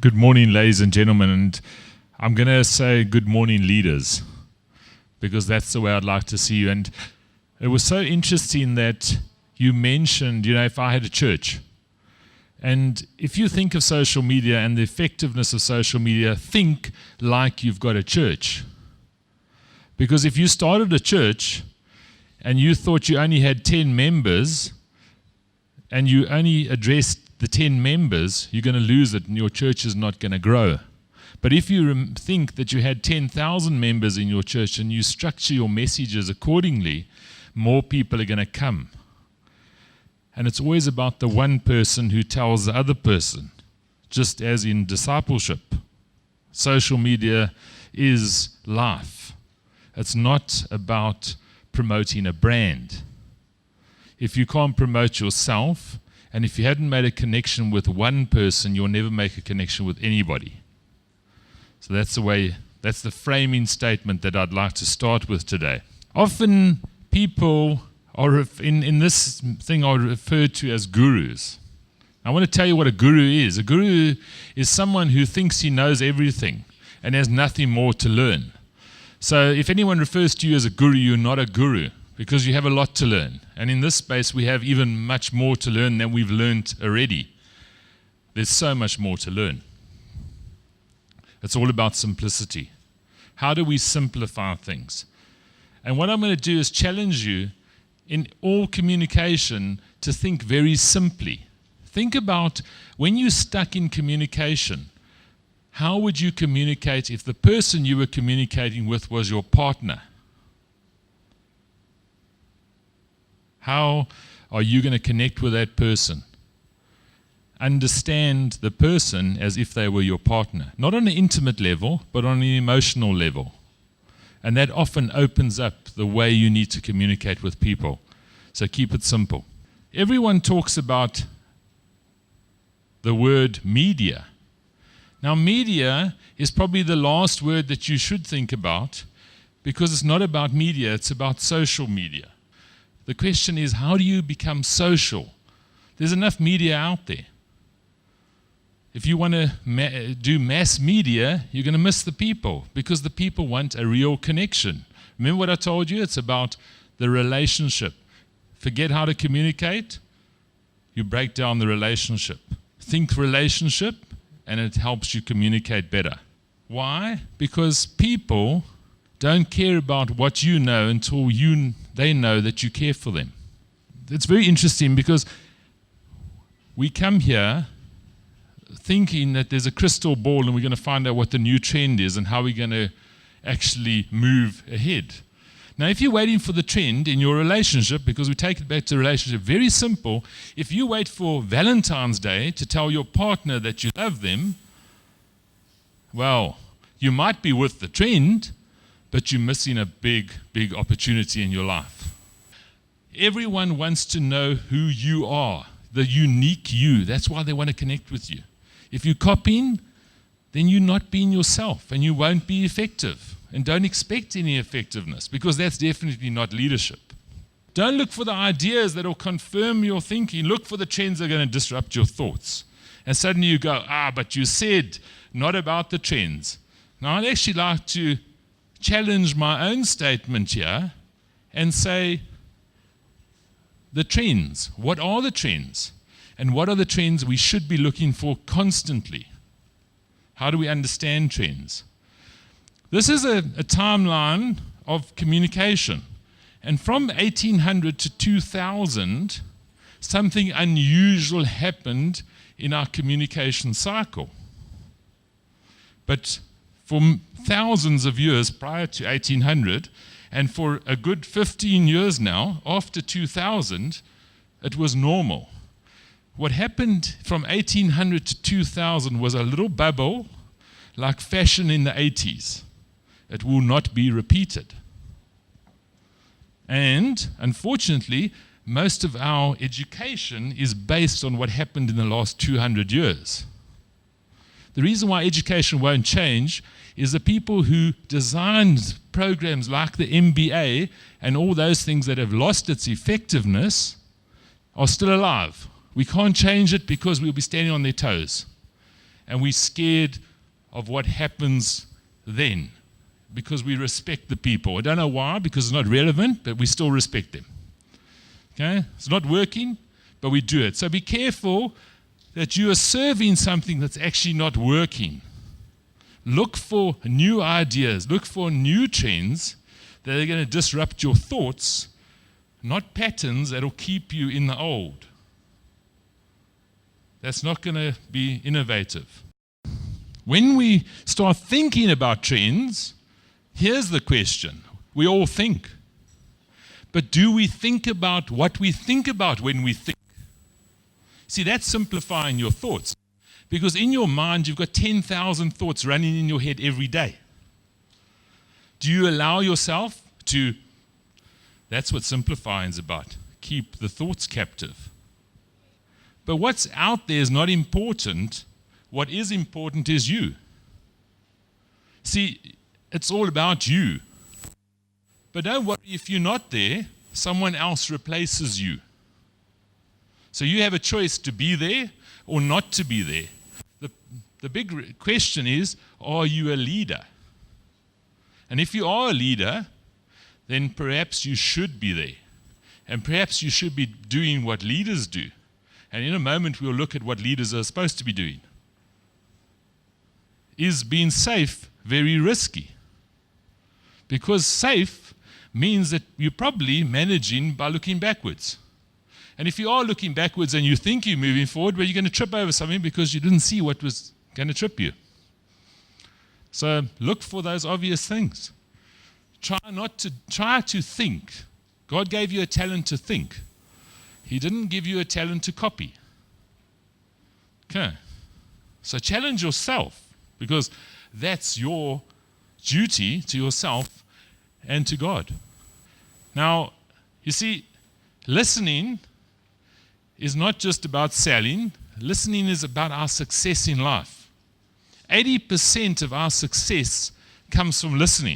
Good morning, ladies and gentlemen, and I'm going to say good morning, leaders, because that's the way I'd like to see you. And it was so interesting that you mentioned, if I had a church, and if you think of social media and the effectiveness of social media, think like you've got a church. Because if you started a church and you thought you only had 10 members and you only addressed the 10 members, you're going to lose it and your church is not going to grow. But if you think that you had 10,000 members in your church and you structure your messages accordingly, more people are going to come. And it's always about the one person who tells the other person, just as in discipleship. Social media is life. It's not about promoting a brand. If you can't promote yourself, and if you hadn't made a connection with one person, you'll never make a connection with anybody. So that's the framing statement that I'd like to start with today. Often people are, in this thing, are referred to as gurus. I want to tell you what a guru is. A guru is someone who thinks he knows everything and has nothing more to learn. So if anyone refers to you as a guru, you're not a guru, because you have a lot to learn. And in this space, we have even much more to learn than we've learned already. There's so much more to learn. It's all about simplicity. How do we simplify things? And what I'm going to do is challenge you in all communication to think very simply. Think about when you're stuck in communication, how would you communicate if the person you were communicating with was your partner? How are you going to connect with that person? Understand the person as if they were your partner. Not on an intimate level, but on an emotional level. And that often opens up the way you need to communicate with people. So keep it simple. Everyone talks about the word media. Now, media is probably the last word that you should think about, because it's not about media, it's about social media. The question is, how do you become social? There's enough media out there. If you want to do mass media, you're going to miss the people, because the people want a real connection. Remember what I told you? It's about the relationship. Forget how to communicate, you break down the relationship. Think relationship, and it helps you communicate better. Why? Because people don't care about what you know until they know that you care for them. It's very interesting, because we come here thinking that there's a crystal ball and we're going to find out what the new trend is and how we're going to actually move ahead. Now, if you're waiting for the trend in your relationship, because we take it back to relationship, very simple. If you wait for Valentine's Day to tell your partner that you love them, well, you might be with the trend, but you're missing a big, big opportunity in your life. Everyone wants to know who you are, the unique you. That's why they want to connect with you. If you're copying, then you're not being yourself and you won't be effective. And don't expect any effectiveness, because that's definitely not leadership. Don't look for the ideas that will confirm your thinking. Look for the trends that are going to disrupt your thoughts. And suddenly you go, but you said not about the trends. Now, I'd actually like to challenge my own statement here and say, the trends. What are the trends? And what are the trends we should be looking for constantly? How do we understand trends? This is a timeline of communication. And from 1800 to 2000, something unusual happened in our communication cycle. But for thousands of years prior to 1800, and for a good 15 years now, after 2000, it was normal. What happened from 1800 to 2000 was a little bubble, like fashion in the 80s. It will not be repeated. And, unfortunately, most of our education is based on what happened in the last 200 years. The reason why education won't change is the people who designed programs like the MBA and all those things that have lost its effectiveness are still alive. We can't change it because we'll be standing on their toes. and we're scared of what happens then because we respect the people. I don't know why, because it's not relevant, but we still respect them. Okay? It's not working, but we do it. So be careful that you are serving something that's actually not working. Look for new ideas. Look for new trends that are going to disrupt your thoughts, not patterns that will keep you in the old. That's not going to be innovative. When we start thinking about trends, here's the question. We all think. But do we think about what we think about when we think? See, that's simplifying your thoughts. Because in your mind, you've got 10,000 thoughts running in your head every day. Do you allow yourself to... That's what simplifying is about. Keep the thoughts captive. But what's out there is not important. What is important is you. See, it's all about you. But don't worry, if you're not there, someone else replaces you. So you have a choice to be there or not to be there. The big question is, are you a leader? And if you are a leader, then perhaps you should be there. And perhaps you should be doing what leaders do. And in a moment, we'll look at what leaders are supposed to be doing. Is being safe very risky? Because safe means that you're probably managing by looking backwards. And if you are looking backwards and you think you're moving forward, well, you're going to trip over something because you didn't see what was going to trip you. So look for those obvious things. Try to think. God gave you a talent to think. He didn't give you a talent to copy. Okay. So challenge yourself, because that's your duty to yourself and to God. Now, you see, listening is not just about selling. Listening is about our success in life. 80% of our success comes from listening.